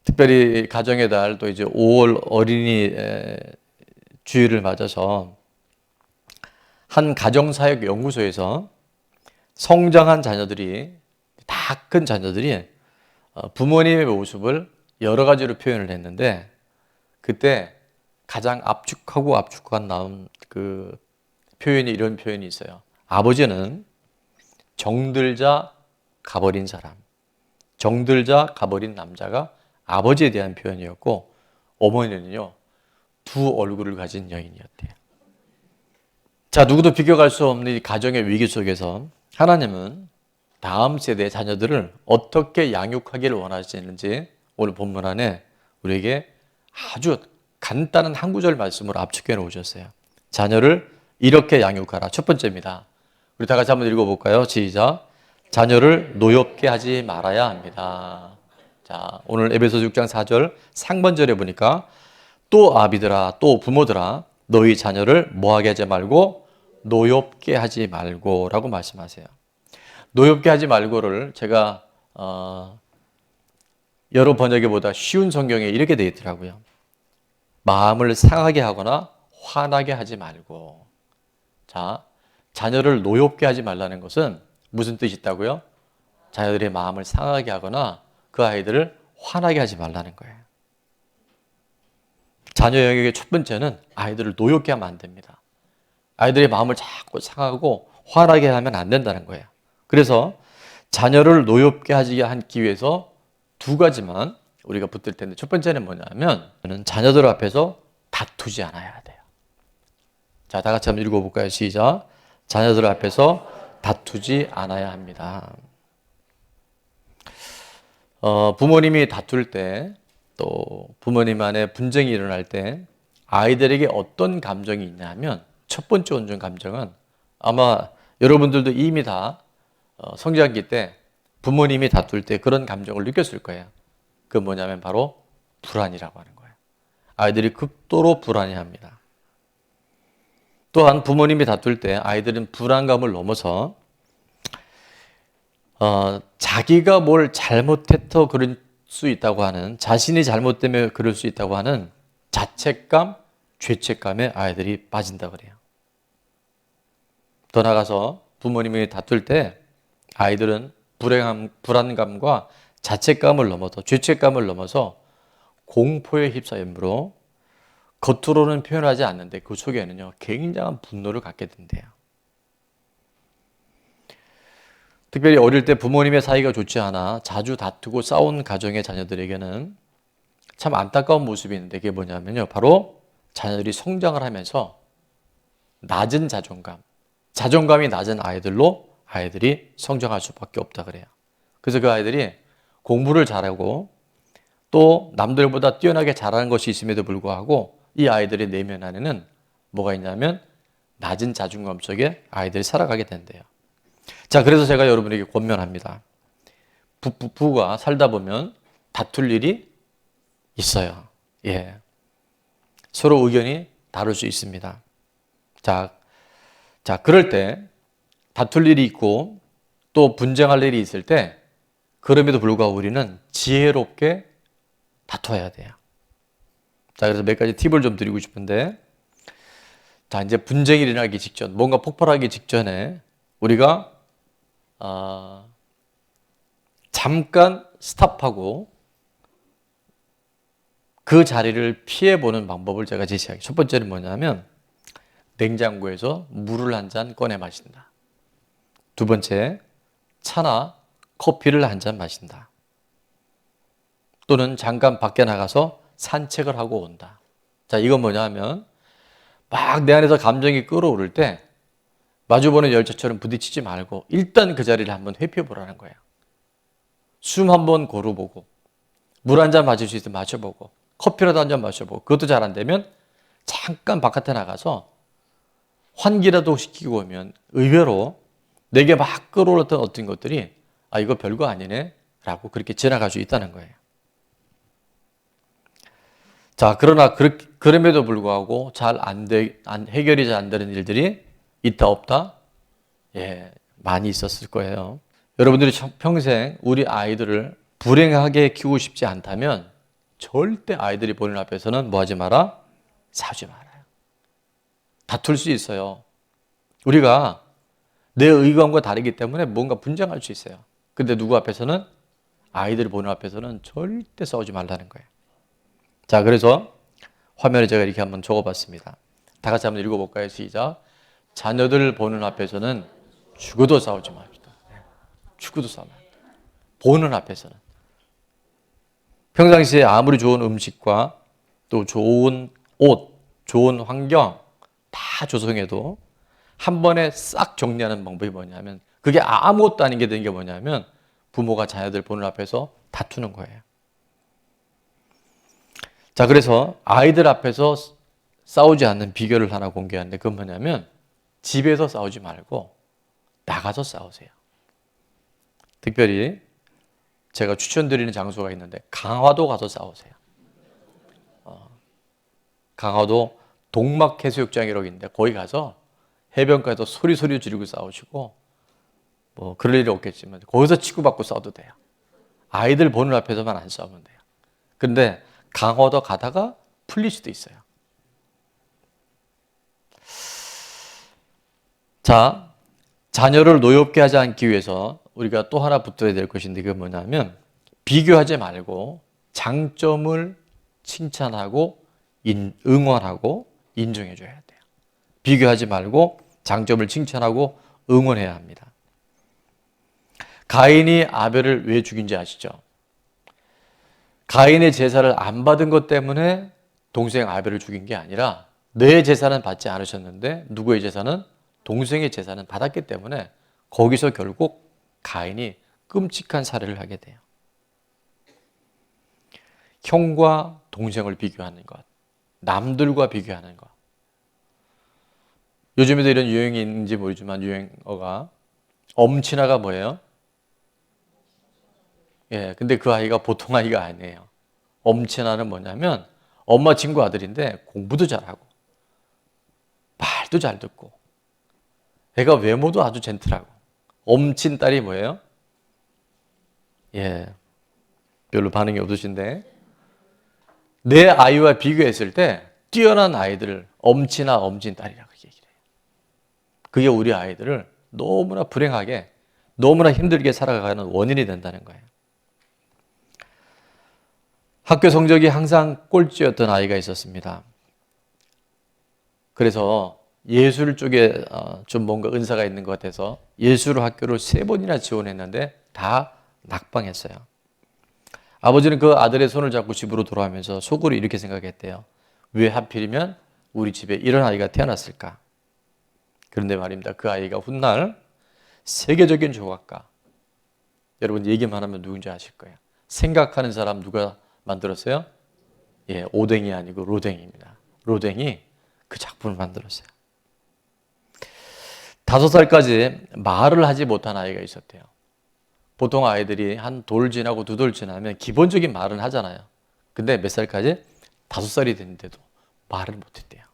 특별히 가정의 달 또 이제 5월 어린이 주일을 맞아서 한 가정사역 연구소에서 성장한 자녀들이 다 큰 자녀들이 부모님의 모습을 여러 가지로 표현을 했는데 그때 가장 압축한 나온 그 표현이 이런 표현이 있어요. 아버지는 정들자 가버린 사람, 정들자 가버린 남자가 아버지에 대한 표현이었고 어머니는요 두 얼굴을 가진 여인이었대요. 자, 누구도 비교할 수 없는 이 가정의 위기 속에서 하나님은 다음 세대의 자녀들을 어떻게 양육하기를 원하시는지 오늘 본문 안에 우리에게 아주 간단한 한 구절 말씀으로 압축해 놓으셨어요. 자녀를 이렇게 양육하라. 첫 번째입니다. 우리 다 같이 한번 읽어볼까요? 시작. 자녀를 노엽게 하지 말아야 합니다. 자, 오늘 에베소서 6장 4절 상반절에 보니까 또 아비들아 또 부모들아 너희 자녀를 뭐하게 하지 말고 노엽게 하지 말고 라고 말씀하세요. 노엽게 하지 말고를 제가 여러 번역에 보다 쉬운 성경에 이렇게 되어 있더라고요. 마음을 상하게 하거나 화나게 하지 말고. 자, 자녀를 노엽게 하지 말라는 것은 무슨 뜻이 있다고요? 자녀들의 마음을 상하게 하거나 그 아이들을 화나게 하지 말라는 거예요. 자녀 영역의 첫 번째는 아이들을 노엽게 하면 안 됩니다. 아이들의 마음을 자꾸 상하고 화나게 하면 안 된다는 거예요. 그래서 자녀를 노엽게 하지 않기 위해서 두 가지만 우리가 붙들 텐데 첫 번째는 뭐냐면 자녀들 앞에서 다투지 않아야 돼요. 자, 다 같이 한번 읽어볼까요? 시작. 자녀들 앞에서 다투지 않아야 합니다. 부모님이 다툴 때 또 부모님 안에 분쟁이 일어날 때 아이들에게 어떤 감정이 있냐면 첫 번째 온전 감정은 아마 여러분들도 이미 다 성장기 때 부모님이 다툴 때 그런 감정을 느꼈을 거예요. 그 뭐냐면 바로 불안이라고 하는 거예요. 아이들이 극도로 불안해합니다. 또한 부모님이 다툴 때 아이들은 불안감을 넘어서 자기가 뭘 잘못해서 그럴 수 있다고 하는 자신이 잘못되면 그럴 수 있다고 하는 자책감, 죄책감에 아이들이 빠진다 그래요. 더 나아가서 부모님이 다툴 때 아이들은 불안감과 자책감을 넘어서 죄책감을 넘어서 공포에 휩싸임으로 겉으로는 표현하지 않는데 그 속에는요 굉장한 분노를 갖게 된대요. 특별히 어릴 때 부모님의 사이가 좋지 않아 자주 다투고 싸운 가정의 자녀들에게는 참 안타까운 모습이 있는데 그게 뭐냐면요 바로 자녀들이 성장을 하면서 낮은 자존감이 낮은 아이들로 아이들이 성장할 수밖에 없다 그래요. 그래서 그 아이들이 공부를 잘하고 또 남들보다 뛰어나게 잘하는 것이 있음에도 불구하고 이 아이들의 내면 안에는 뭐가 있냐면 낮은 자존감 속에 아이들이 살아가게 된대요. 자, 그래서 제가 여러분에게 권면합니다. 부부가 살다 보면 다툴 일이 있어요. 예. 서로 의견이 다를 수 있습니다. 자, 그럴 때 다툴 일이 있고 또 분쟁할 일이 있을 때 그럼에도 불구하고 우리는 지혜롭게 다퉈야 돼요. 자, 그래서 몇 가지 팁을 좀 드리고 싶은데 자, 이제 분쟁이 일어나기 직전, 뭔가 폭발하기 직전에 우리가 잠깐 스탑하고 그 자리를 피해보는 방법을 제가 제시하겠습니다. 첫 번째는 뭐냐면 냉장고에서 물을 한 잔 꺼내 마신다. 두 번째, 차나 커피를 한 잔 마신다. 또는 잠깐 밖에 나가서 산책을 하고 온다. 자, 이건 뭐냐면 막 내 안에서 감정이 끌어오를 때 마주보는 열차처럼 부딪히지 말고 일단 그 자리를 한번 회피해보라는 거예요. 숨 한번 고르보고 물 한 잔 마실 수 있으면 마셔보고 커피라도 한 잔 마셔보고 그것도 잘 안 되면 잠깐 바깥에 나가서 환기라도 시키고 오면 의외로 내게 막 끌어올랐던 어떤 것들이 이거 별거 아니네 라고 그렇게 지나갈 수 있다는 거예요. 자, 그러나 그럼에도 불구하고 해결이 잘 안 되는 일들이 있다 없다? 예, 많이 있었을 거예요. 여러분들이 평생 우리 아이들을 불행하게 키우고 싶지 않다면 절대 아이들이 보는 앞에서는 뭐 하지 마라? 싸우지 말아요. 다툴 수 있어요. 우리가 내 의견과 다르기 때문에 뭔가 분쟁할 수 있어요. 근데 누구 앞에서는? 아이들이 보는 앞에서는 절대 싸우지 말라는 거예요. 자, 그래서 화면에 제가 이렇게 한번 적어봤습니다. 다 같이 한번 읽어볼까요? 시작. 자녀들 보는 앞에서는 죽어도 싸우지 맙시다. 죽어도 싸우지 맙시다. 보는 앞에서는. 평상시에 아무리 좋은 음식과 또 좋은 옷, 좋은 환경 다 조성해도 한 번에 싹 정리하는 방법이 뭐냐면, 그게 아무것도 아닌 게 된 게 뭐냐면 부모가 자녀들 보는 앞에서 다투는 거예요. 자, 그래서 아이들 앞에서 싸우지 않는 비결을 하나 공개하는데, 그건 뭐냐면 집에서 싸우지 말고 나가서 싸우세요. 특별히 제가 추천드리는 장소가 있는데 강화도 가서 싸우세요. 강화도 동막해수욕장이라고 있는데 거기 가서 해변가에서 소리 지르고 싸우시고, 뭐 그럴 일이 없겠지만 거기서 치고받고 싸워도 돼요. 아이들 보는 앞에서만 안 싸우면 돼요. 근데 강화도 가다가 풀릴 수도 있어요. 자, 자녀를 노엽게 하지 않기 위해서 우리가 또 하나 붙어야 될 것인데, 그게 뭐냐면 비교하지 말고 장점을 칭찬하고 응원하고 인정해 줘야 돼요. 비교하지 말고 장점을 칭찬하고 응원해야 합니다. 가인이 아벨을 왜 죽인지 아시죠? 가인의 제사를 안 받은 것 때문에 동생 아벨을 죽인 게 아니라, 내 제사는 받지 않으셨는데 누구의 제사는? 동생의 제사는 받았기 때문에 거기서 결국 가인이 끔찍한 살해를 하게 돼요. 형과 동생을 비교하는 것, 남들과 비교하는 것. 요즘에도 이런 유행이 있는지 모르지만 유행어가 엄친아가 뭐예요? 예, 근데 그 아이가 보통 아이가 아니에요. 엄친아는 뭐냐면 엄마 친구 아들인데 공부도 잘하고 말도 잘 듣고 애가 외모도 아주 젠틀하고. 엄친 딸이 뭐예요? 예, 별로 반응이 없으신데, 내 아이와 비교했을 때 뛰어난 아이들을 엄친아 엄친 딸이라고 얘기를 해요. 그게 우리 아이들을 너무나 불행하게, 너무나 힘들게 살아가는 원인이 된다는 거예요. 학교 성적이 항상 꼴찌였던 아이가 있었습니다. 그래서 예술 쪽에 좀 뭔가 은사가 있는 것 같아서 예술 학교를 3번이나 지원했는데 다 낙방했어요. 아버지는 그 아들의 손을 잡고 집으로 돌아오면서 속으로 이렇게 생각했대요. 왜 하필이면 우리 집에 이런 아이가 태어났을까? 그런데 말입니다. 그 아이가 훗날 세계적인 조각가. 여러분 얘기만 하면 누군지 아실 거예요. 생각하는 사람 누가 만들었어요? 예, 오뎅이 아니고 로댕입니다. 로댕이 그 작품을 만들었어요. 5살까지 말을 하지 못한 아이가 있었대요. 보통 아이들이 한 돌 지나고 2돌 지나면 기본적인 말은 하잖아요. 근데 몇 살까지? 5살이 됐는데도 말을 못했대요.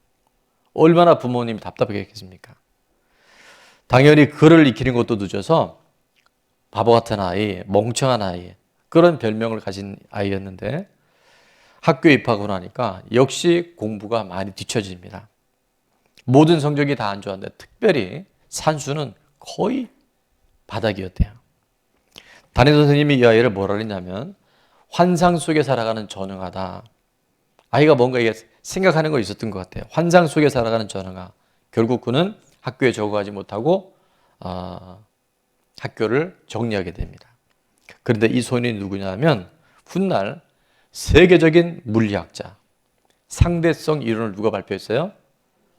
얼마나 부모님이 답답했겠습니까? 당연히 글을 익히는 것도 늦어서 바보 같은 아이, 멍청한 아이, 그런 별명을 가진 아이였는데, 학교에 입학하고 나니까 역시 공부가 많이 뒤처집니다. 모든 성적이 다 안 좋았는데 특별히 산수는 거의 바닥이었대요. 담임 선생님이 이 아이를 뭐라 그랬냐면 환상 속에 살아가는 전응아다. 아이가 뭔가 이게 생각하는 거 있었던 것 같아요. 환상 속에 살아가는 전응아. 결국 그는 학교에 적응하지 못하고 학교를 정리하게 됩니다. 그런데 이 소년이 누구냐면 훗날 세계적인 물리학자, 상대성 이론을 누가 발표했어요?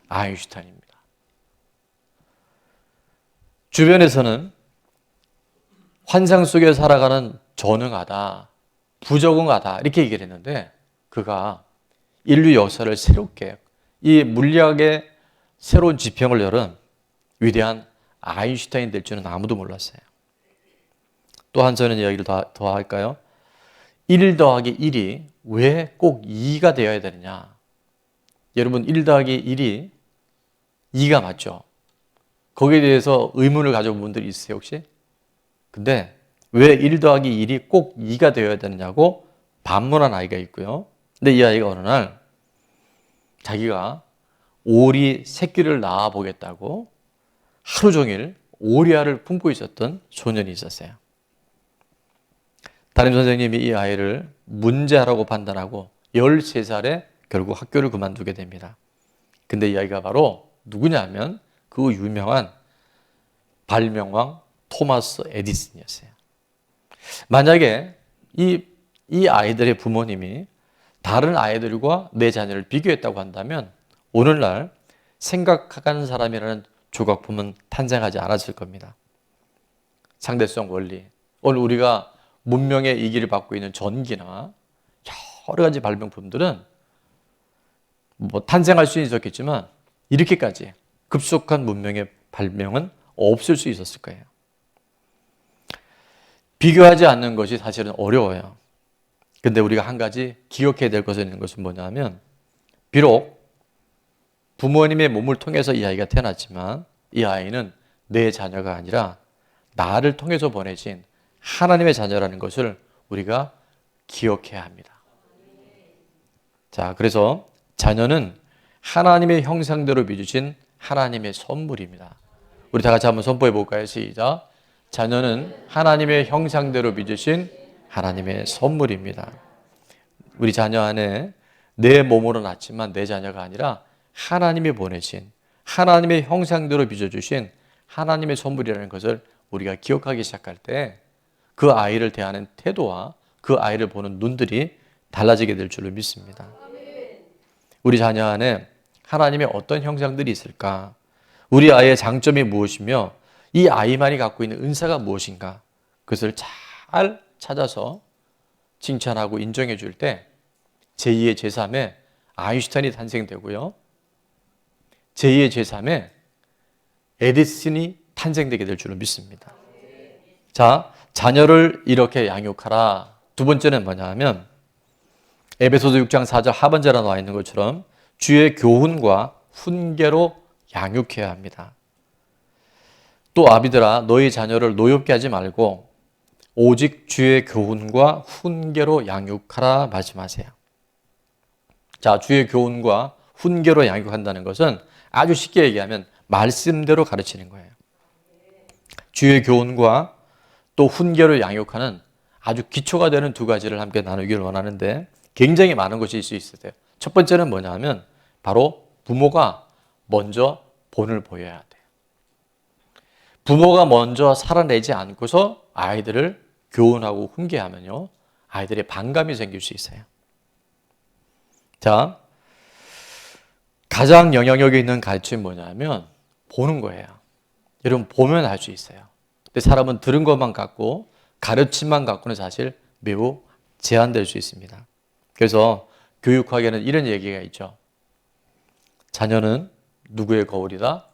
아인슈타인입니다. 주변에서는 환상 속에 살아가는 전응하다, 부적응하다 이렇게 얘기를 했는데, 그가 인류 역사를 새롭게, 이 물리학의 새로운 지평을 열은 위대한 아인슈타인 될 줄은 아무도 몰랐어요. 또 한 서는 이야기를 더 할까요? 1 더하기 1이 왜 꼭 2가 되어야 되느냐? 여러분 1 더하기 1이 2가 맞죠? 거기에 대해서 의문을 가져본 분들이 있으세요 혹시? 근데 왜 1 더하기 1이 꼭 2가 되어야 되느냐고 반문한 아이가 있고요. 근데 이 아이가 어느 날 자기가 오리 새끼를 낳아 보겠다고 하루 종일 오리알을 품고 있었던 소년이 있었어요. 담임 선생님이 이 아이를 문제아라고 판단하고 13살에 결국 학교를 그만두게 됩니다. 근데 이 아이가 바로 누구냐면 그 유명한 발명왕 토마스 에디슨이었어요. 만약에 이 아이들의 부모님이 다른 아이들과 내 자녀를 비교했다고 한다면 오늘날 생각하는 사람이라는 조각품은 탄생하지 않았을 겁니다. 상대성 원리. 오늘 우리가 문명의 이기를 받고 있는 전기나 여러 가지 발명품들은 뭐 탄생할 수 있었겠지만 이렇게까지 급속한 문명의 발명은 없을 수 있었을 거예요. 비교하지 않는 것이 사실은 어려워요. 근데 우리가 한 가지 기억해야 될 것은 있는 것은 뭐냐면 비록 부모님의 몸을 통해서 이 아이가 태어났지만 이 아이는 내 자녀가 아니라 나를 통해서 보내진 하나님의 자녀라는 것을 우리가 기억해야 합니다. 자, 그래서 자녀는 하나님의 형상대로 빚으신 하나님의 선물입니다. 우리 다 같이 한번 선포해 볼까요? 시작. 자녀는 하나님의 형상대로 빚으신 하나님의 선물입니다. 우리 자녀 안에 내 몸으로 낳지만 내 자녀가 아니라 하나님이 보내신 하나님의 형상대로 빚어주신 하나님의 선물이라는 것을 우리가 기억하기 시작할 때 그 아이를 대하는 태도와 그 아이를 보는 눈들이 달라지게 될 줄로 믿습니다. 우리 자녀 안에 하나님의 어떤 형상들이 있을까? 우리 아이의 장점이 무엇이며 이 아이만이 갖고 있는 은사가 무엇인가? 그것을 잘 찾아서 칭찬하고 인정해 줄 때 제2의 제3의 아인슈타인이 탄생되고요. 제2의 제3의 에디슨이 탄생되게 될 줄로 믿습니다. 자, 자녀를 이렇게 양육하라. 두 번째는 뭐냐 하면 에베소서 6장 4절 하반절에 나와 있는 것처럼 주의 교훈과 훈계로 양육해야 합니다. 또 아비들아 너희 자녀를 노엽게 하지 말고 오직 주의 교훈과 훈계로 양육하라 말씀하세요. 자, 주의 교훈과 훈계로 양육한다는 것은 아주 쉽게 얘기하면 말씀대로 가르치는 거예요. 주의 교훈과 또 훈계로 양육하는 아주 기초가 되는 두 가지를 함께 나누기를 원하는데 굉장히 많은 것이 있을 수 있어요. 첫 번째는 뭐냐 하면 바로 부모가 먼저 본을 보여야 돼요. 부모가 먼저 살아내지 않고서 아이들을 교훈하고 훈계하면요, 아이들의 반감이 생길 수 있어요. 자, 가장 영향력이 있는 가르침이 뭐냐면 보는 거예요. 여러분 보면 알 수 있어요. 근데 사람은 들은 것만 갖고 가르침만 갖고는 사실 매우 제한될 수 있습니다. 그래서 교육학에는 이런 얘기가 있죠. 자녀는 누구의 거울이다?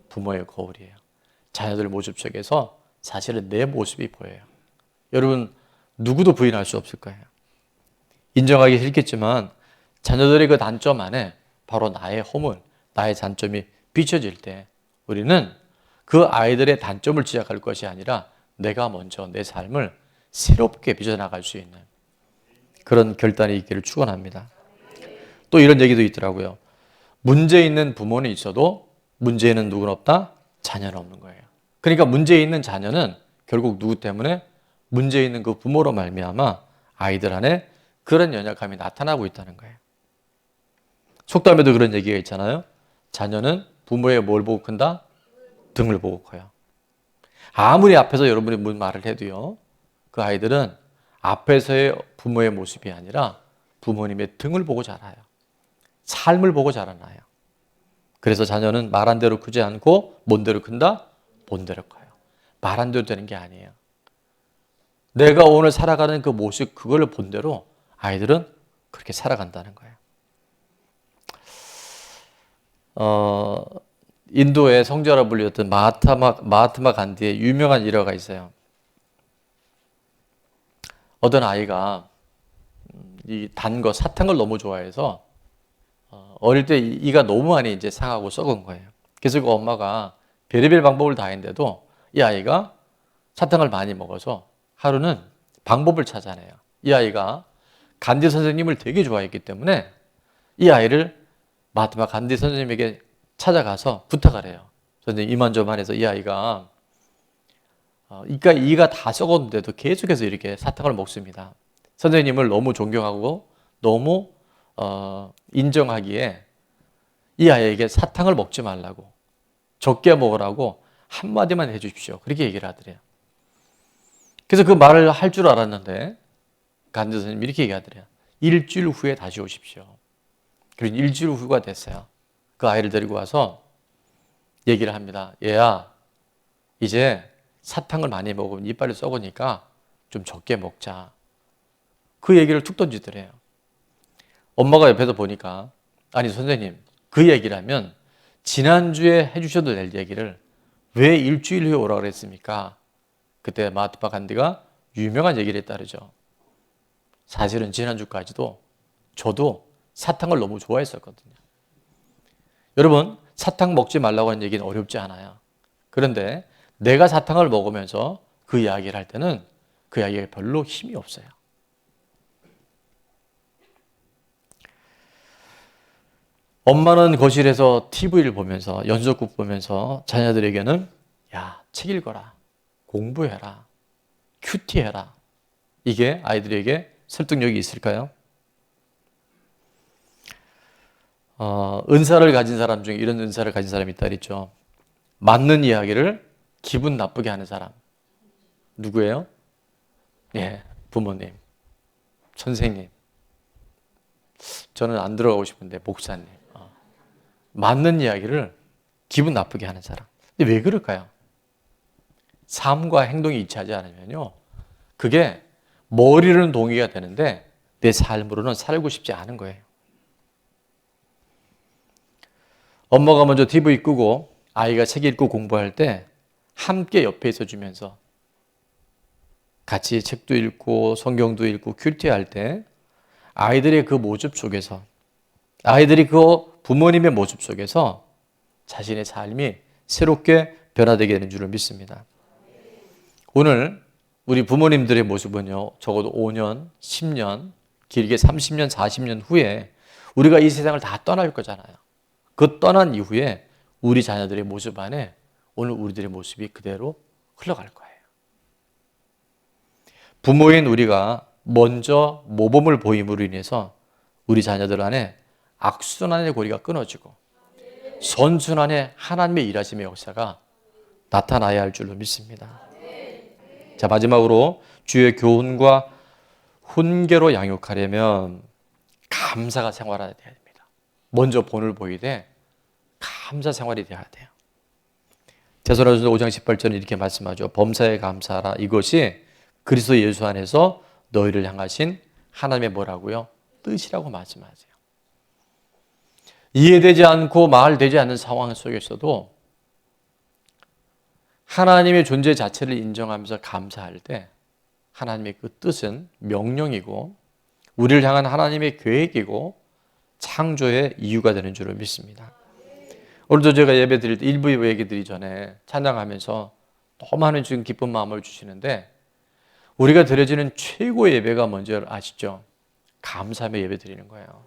부모의 거울이에요. 자녀들 모습 속에서 사실은 내 모습이 보여요. 여러분 누구도 부인할 수 없을 거예요. 인정하기 싫겠지만 자녀들의 그 단점 안에 바로 나의 허물, 나의 단점이 비춰질 때 우리는 그 아이들의 단점을 지적할 것이 아니라 내가 먼저 내 삶을 새롭게 빚어나갈 수 있는 그런 결단이 있기를 축원합니다. 또 이런 얘기도 있더라고요. 문제 있는 부모는 있어도 문제는 누구는 없다? 자녀는 없는 거예요. 그러니까 문제 있는 자녀는 결국 누구 때문에? 문제 있는 그 부모로 말미암아 아이들 안에 그런 연약함이 나타나고 있다는 거예요. 속담에도 그런 얘기가 있잖아요. 자녀는 부모의 뭘 보고 큰다? 등을 보고 커요. 아무리 앞에서 여러분이 무슨 말을 해도요, 그 아이들은 앞에서의 부모의 모습이 아니라 부모님의 등을 보고 자라요. 삶을 보고 자라나요. 그래서 자녀는 말한 대로 크지 않고 뭔 대로 큰다? 본대로 커요. 말한 대로 되는 게 아니에요. 내가 오늘 살아가는 그 모습, 그걸 본대로 아이들은 그렇게 살아간다는 거예요. 인도의 성자라 불렸던 마하트마 간디의 유명한 일화가 있어요. 어떤 아이가 이 단 거, 사탕을 너무 좋아해서 어릴 때 이가 너무 많이 이제 상하고 썩은 거예요. 그래서 그 엄마가 별의별 방법을 다 했는데도 이 아이가 사탕을 많이 먹어서 하루는 방법을 찾아내요. 이 아이가 간디 선생님을 되게 좋아했기 때문에 이 아이를 마하트마 간디 선생님에게 찾아가서 부탁을 해요. 선생님 이만저만 해서 이 아이가 이가 다 썩었는데도 계속해서 이렇게 사탕을 먹습니다. 선생님을 너무 존경하고 너무 인정하기에 이 아이에게 사탕을 먹지 말라고, 적게 먹으라고 한마디만 해주십시오. 그렇게 얘기를 하더래요. 그래서 그 말을 할 줄 알았는데 간디 선생님이 이렇게 얘기하더래요. 일주일 후에 다시 오십시오. 그리고 일주일 후가 됐어요. 그 아이를 데리고 와서 얘기를 합니다. 얘야, 이제 사탕을 많이 먹으면 이빨이 썩으니까 좀 적게 먹자. 그 얘기를 툭 던지더래요. 엄마가 옆에서 보니까 아니 선생님, 그 얘기를 하면 지난주에 해주셔도 될 얘기를 왜 일주일 후에 오라고 그랬습니까? 그때 마하트마 간디가 유명한 얘기를 했다 그러죠. 사실은 지난주까지도 저도 사탕을 너무 좋아했었거든요. 여러분, 사탕 먹지 말라고 하는 얘기는 어렵지 않아요. 그런데 내가 사탕을 먹으면서 그 이야기를 할 때는 그 이야기가 별로 힘이 없어요. 엄마는 거실에서 TV를 보면서 연속극 보면서 자녀들에게는 야, 책 읽어라, 공부해라, 큐티해라. 이게 아이들에게 설득력이 있을까요? 은사를 가진 사람 중에 이런 은사를 가진 사람이 있다 그랬죠. 맞는 이야기를 기분 나쁘게 하는 사람. 누구예요? 예, 부모님, 선생님. 저는 안 들어가고 싶은데 목사님. 맞는 이야기를 기분 나쁘게 하는 사람. 근데 왜 그럴까요? 삶과 행동이 일치하지 않으면요, 그게 머리로는 동의가 되는데 내 삶으로는 살고 싶지 않은 거예요. 엄마가 먼저 TV 끄고 아이가 책 읽고 공부할 때 함께 옆에 있어주면서 같이 책도 읽고 성경도 읽고 큐티할 때 아이들의 그 모습 속에서, 아이들이 그 부모님의 모습 속에서 자신의 삶이 새롭게 변화되게 되는 줄을 믿습니다. 오늘 우리 부모님들의 모습은요, 적어도 5년, 10년, 길게 30년, 40년 후에 우리가 이 세상을 다 떠날 거잖아요. 그 떠난 이후에 우리 자녀들의 모습 안에 오늘 우리들의 모습이 그대로 흘러갈 거예요. 부모인 우리가 먼저 모범을 보임으로 인해서 우리 자녀들 안에 악순환의 고리가 끊어지고 선순환의 하나님의 일하심의 역사가 나타나야 할 줄로 믿습니다. 자, 마지막으로 주의 교훈과 훈계로 양육하려면 감사가 생활화돼야 됩니다. 먼저 본을 보이되 감사 생활이 돼야 돼요. 데살로니가서 5장 18절은 이렇게 말씀하죠. 범사에 감사하라. 이것이 그리스도 예수 안에서 너희를 향하신 하나님의 뭐라고요? 뜻이라고 말씀하세요. 이해되지 않고 말되지 않는 상황 속에서도 하나님의 존재 자체를 인정하면서 감사할 때 하나님의 그 뜻은 명령이고 우리를 향한 하나님의 계획이고 창조의 이유가 되는 줄을 믿습니다. 오늘도 제가 예배 드릴 때 일부 얘기 드리기 전에 찬양하면서 너무 많은 지금 기쁜 마음을 주시는데 우리가 드려지는 최고의 예배가 뭔지 아시죠? 감사하며 예배 드리는 거예요.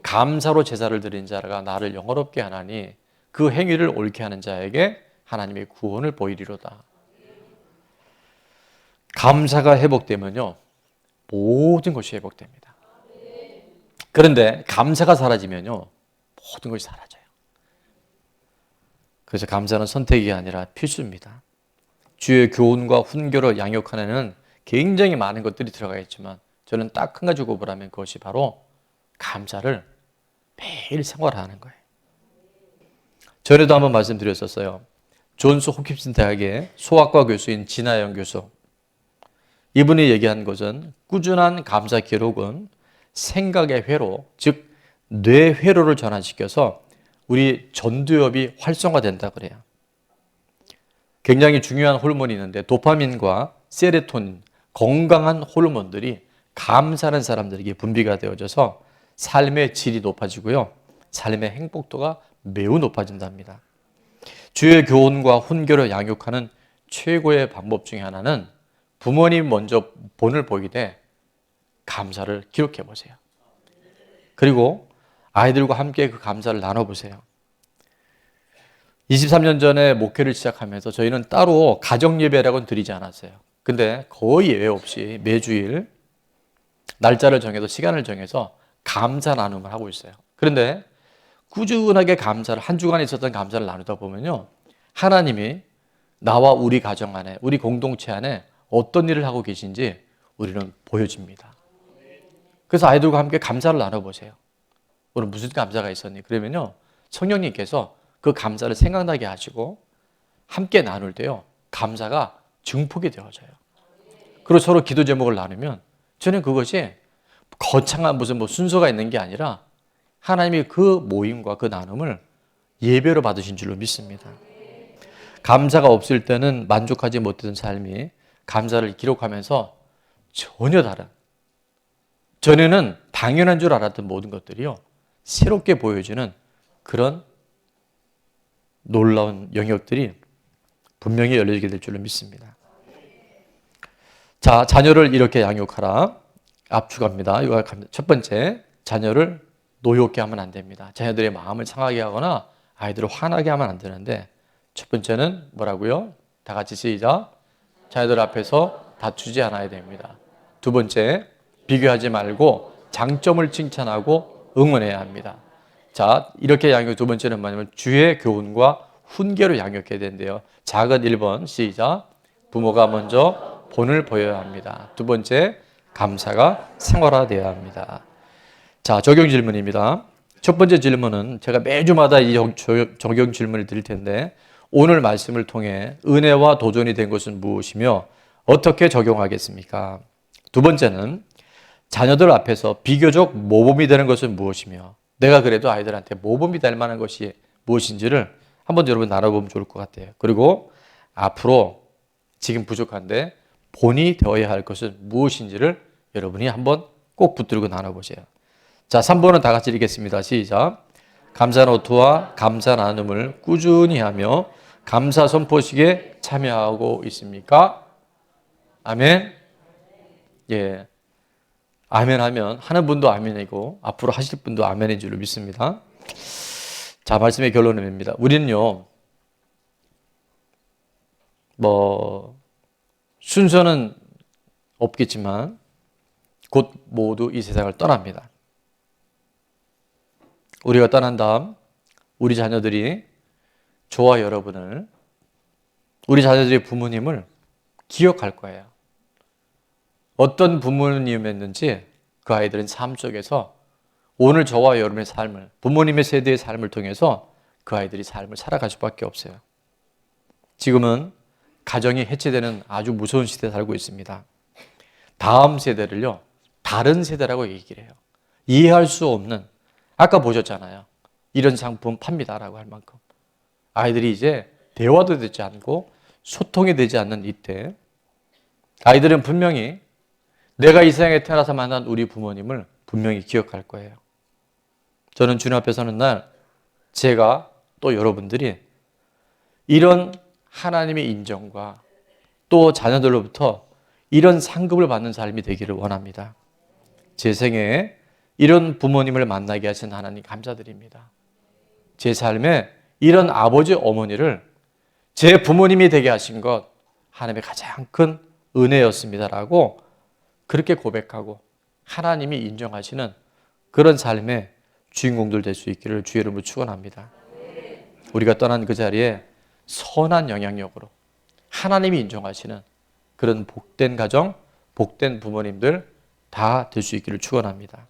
감사로 제사를 드린 자가 나를 영화롭게 하나니 그 행위를 옳게 하는 자에게 하나님의 구원을 보이리로다. 감사가 회복되면요, 모든 것이 회복됩니다. 그런데 감사가 사라지면요, 모든 것이 사라져요. 그래서 감사는 선택이 아니라 필수입니다. 주의 교훈과 훈계로 양육하는 굉장히 많은 것들이 들어가 있지만 저는 딱 한 가지 꼽으라면 그것이 바로 감사를 매일 생활하는 거예요. 전에도 한번 말씀드렸었어요. 존스 홉킨스 대학의 소아과 교수인 진아영 교수, 이분이 얘기한 것은 꾸준한 감사 기록은 생각의 회로, 즉 뇌회로를 전환시켜서 우리 전두엽이 활성화된다 그래요. 굉장히 중요한 호르몬이 있는데 도파민과 세로토닌, 건강한 호르몬들이 감사하는 사람들에게 분비가 되어져서 삶의 질이 높아지고요, 삶의 행복도가 매우 높아진답니다. 주의 교훈과 훈계로 양육하는 최고의 방법 중에 하나는 부모님 먼저 본을 보이되 감사를 기록해 보세요. 그리고 아이들과 함께 그 감사를 나눠보세요. 23년 전에 목회를 시작하면서 저희는 따로 가정예배라고는 드리지 않았어요. 근데 거의 예외 없이 매주일 날짜를 정해서 시간을 정해서 감사 나눔을 하고 있어요. 그런데 꾸준하게 감사를 한 주간 있었던 감사를 나누다 보면요, 하나님이 나와 우리 가정 안에, 우리 공동체 안에 어떤 일을 하고 계신지 우리는 보여집니다. 그래서 아이들과 함께 감사를 나눠보세요. 오늘 무슨 감사가 있었니? 그러면요, 성령님께서 그 감사를 생각나게 하시고 함께 나눌 때요, 감사가 증폭이 되어져요. 그리고 서로 기도 제목을 나누면 저는 그것이 거창한 무슨 순서가 있는 게 아니라 하나님이 그 모임과 그 나눔을 예배로 받으신 줄로 믿습니다. 감사가 없을 때는 만족하지 못했던 삶이 감사를 기록하면서 전혀 다른, 전에는 당연한 줄 알았던 모든 것들이요, 새롭게 보여지는 그런 놀라운 영역들이 분명히 열려지게 될 줄로 믿습니다. 자, 자녀를 이렇게 양육하라. 압축합니다. 첫 번째, 자녀를 노엽게 하면 안 됩니다. 자녀들의 마음을 상하게 하거나 아이들을 화나게 하면 안 되는데, 첫 번째는 뭐라고요? 다 같이 시작. 자녀들 앞에서 다투지 않아야 됩니다. 두 번째, 비교하지 말고 장점을 칭찬하고 응원해야 합니다. 자, 이렇게 양육. 두 번째는 뭐냐면 주의 교훈과 훈계로 양육해야 된대요. 작은 1번 시작. 부모가 먼저 본을 보여야 합니다. 두 번째, 감사가 생활화되어야 합니다. 자, 적용 질문입니다. 첫 번째 질문은 제가 매주마다 이 적용 질문을 드릴 텐데, 오늘 말씀을 통해 은혜와 도전이 된 것은 무엇이며 어떻게 적용하겠습니까? 두 번째는 자녀들 앞에서 비교적 모범이 되는 것은 무엇이며 내가 그래도 아이들한테 모범이 될 만한 것이 무엇인지를 한번 여러분 나눠보면 좋을 것 같아요. 그리고 앞으로 지금 부족한데 본이 되어야 할 것은 무엇인지를 여러분이 한번 꼭 붙들고 나눠보세요. 자, 3번은 다 같이 읽겠습니다. 시작. 감사 노트와 감사 나눔을 꾸준히 하며 감사 선포식에 참여하고 있습니까? 아멘. 예. 아멘 하면 하는 분도 아멘이고 앞으로 하실 분도 아멘인 줄로 믿습니다. 자, 말씀의 결론입니다. 우리는요, 순서는 없겠지만 곧 모두 이 세상을 떠납니다. 우리가 떠난 다음 우리 자녀들이 저와 여러분을, 우리 자녀들의 부모님을 기억할 거예요. 어떤 부모님이었는지 그 아이들은 삶 속에서 오늘 저와 여러분의 삶을, 부모님의 세대의 삶을 통해서 그 아이들이 삶을 살아갈 수밖에 없어요. 지금은 가정이 해체되는 아주 무서운 시대에 살고 있습니다. 다음 세대를요, 다른 세대라고 얘기를 해요. 이해할 수 없는, 아까 보셨잖아요. 이런 상품 팝니다라고 할 만큼. 아이들이 이제 대화도 되지 않고 소통이 되지 않는 이때 아이들은 분명히 내가 이 세상에 태어나서 만난 우리 부모님을 분명히 기억할 거예요. 저는 주님 앞에 서는 날 제가 또 여러분들이 이런 하나님의 인정과 또 자녀들로부터 이런 상급을 받는 삶이 되기를 원합니다. 제 생애에 이런 부모님을 만나게 하신 하나님 감사드립니다. 제 삶에 이런 아버지 어머니를 제 부모님이 되게 하신 것 하나님의 가장 큰 은혜였습니다라고 그렇게 고백하고 하나님이 인정하시는 그런 삶의 주인공들 될 수 있기를 주의 이름으로 축원합니다. 우리가 떠난 그 자리에 선한 영향력으로 하나님이 인정하시는 그런 복된 가정, 복된 부모님들 다 될 수 있기를 축원합니다.